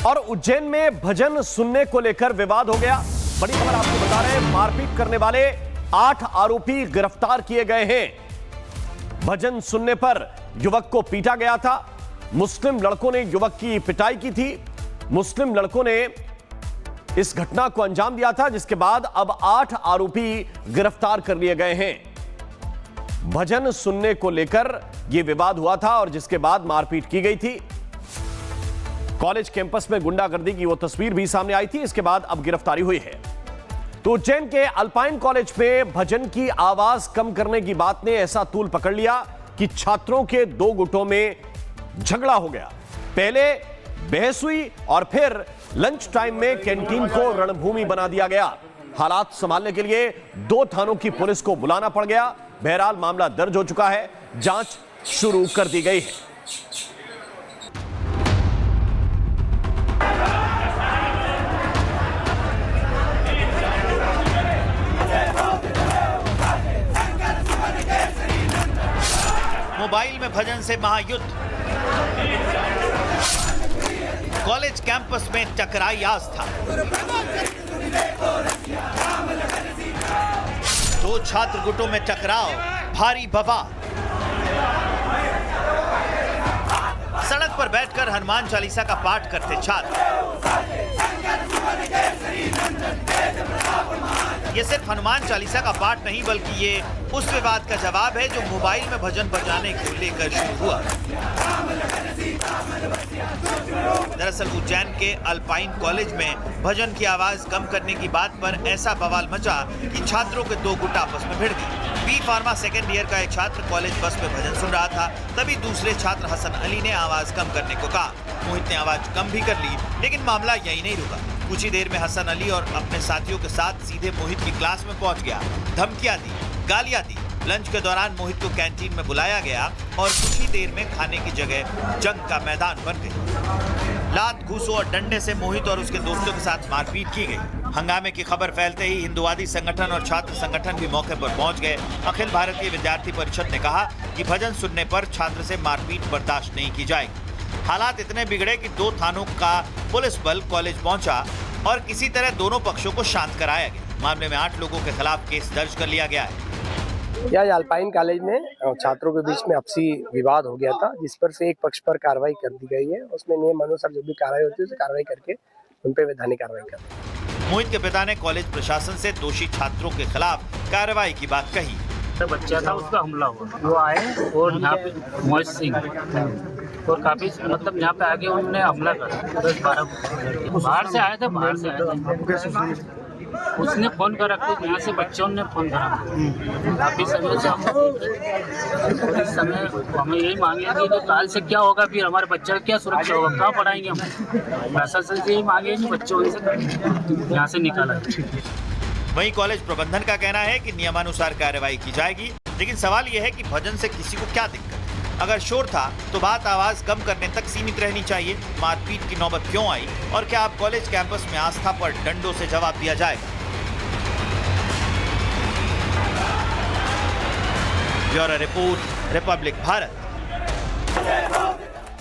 और उज्जैन में भजन सुनने को लेकर विवाद हो गया। बड़ी खबर आपको बता रहे हैं, मारपीट करने वाले 8 आरोपी गिरफ्तार किए गए हैं। भजन सुनने पर युवक को पीटा गया था। मुस्लिम लड़कों ने युवक की पिटाई की थी। मुस्लिम लड़कों ने इस घटना को अंजाम दिया था, जिसके बाद अब 8 आरोपी गिरफ्तार कर लिए गए हैं। भजन सुनने को लेकर यह विवाद हुआ था और जिसके बाद मारपीट की गई थी। कॉलेज कैंपस में गुंडागर्दी की वो तस्वीर भी सामने आई थी। इसके बाद अब गिरफ्तारी हुई है। तो उज्जैन के अल्पाइन कॉलेज में भजन की आवाज कम करने की बात ने ऐसा तूल पकड़ लिया कि छात्रों के 2 गुटों में झगड़ा हो गया। पहले बहस हुई और फिर लंच टाइम में कैंटीन को रणभूमि बना दिया गया। हालात संभालने के लिए 2 थानों की पुलिस को बुलाना पड़ गया। बहरहाल मामला दर्ज हो चुका है, जांच शुरू कर दी गई है। मोबाइल में भजन से महायुद्ध, कॉलेज कैंपस में टकराई आस्था, 2 छात्र गुटों में टकराव, भारी बवाल। सड़क पर बैठकर हनुमान चालीसा का पाठ करते छात्र। ये सिर्फ हनुमान चालीसा का पाठ नहीं, बल्कि ये उस विवाद का जवाब है जो मोबाइल में भजन बजाने को लेकर शुरू हुआ। दरअसल उज्जैन के अल्पाइन कॉलेज में भजन की आवाज कम करने की बात पर ऐसा बवाल मचा कि छात्रों के 2 गुट आपस में भिड़ गए। बी फार्मा सेकेंड ईयर का एक छात्र कॉलेज बस में भजन सुन रहा था, तभी दूसरे छात्र हसन अली ने आवाज कम करने को कहा। मोहित ने आवाज कम भी कर ली, लेकिन मामला यही नहीं रुका। कुछ ही देर में हसन अली और अपने साथियों के साथ सीधे मोहित की क्लास में पहुंच गया। धमकियां दी, गालियां दी। लंच के दौरान मोहित को कैंटीन में बुलाया गया और कुछ ही देर में खाने की जगह जंग का मैदान बन गई। लात, घूसों और डंडे से मोहित और उसके दोस्तों के साथ मारपीट की गई। हंगामे की खबर फैलते ही हिंदुवादी संगठन और छात्र संगठन भी मौके पर पहुंच गए। अखिल भारतीय विद्यार्थी परिषद ने कहा कि भजन सुनने पर छात्र से मारपीट बर्दाश्त नहीं की जाएगी। हालात इतने बिगड़े कि 2 थानों का पुलिस बल कॉलेज पहुंचा और किसी तरह दोनों पक्षों को शांत कराया गया। मामले में 8 लोगों के खिलाफ केस दर्ज कर लिया गया है। यह अल्पाइन कॉलेज में छात्रों के बीच में आपसी विवाद हो गया था, जिस पर से एक पक्ष पर कार्रवाई कर दी गई है। उसमें नियम अनुसार जो भी कार्रवाई होती है उसे कार्रवाई करके उन पर वैधानिक कार्रवाई कर दी। मोहित के पिता ने कॉलेज प्रशासन से दोषी छात्रों के खिलाफ कार्रवाई की बात कही। बच्चा था, उसका हमला हुआ, वो आए और यहाँ पे मोहित सिंह और काफी मतलब यहाँ पे आगे उन्होंने हमला करा। 10-12 बाहर से आए थे। उसने फोन करा, यहाँ से बच्चों ने फोन करा। काफी समय से हम इस समय हमें यही मांगेंगे कि काल से क्या होगा, फिर हमारे बच्चे का क्या सुरक्षा होगा, कहाँ पढ़ाएंगे हम। प्रशासन से यही मांगे कि बच्चों से यहाँ से निकाला। वहीं कॉलेज प्रबंधन का कहना है कि नियमानुसार कार्रवाई की जाएगी, लेकिन सवाल यह है कि भजन से किसी को क्या दिक्कत। अगर शोर था तो बात आवाज कम करने तक सीमित रहनी चाहिए। मारपीट की नौबत क्यों आई और क्या अब कॉलेज कैंपस में आस्था पर डंडों से जवाब दिया जाएगा? Bureau report, Republic Bharat.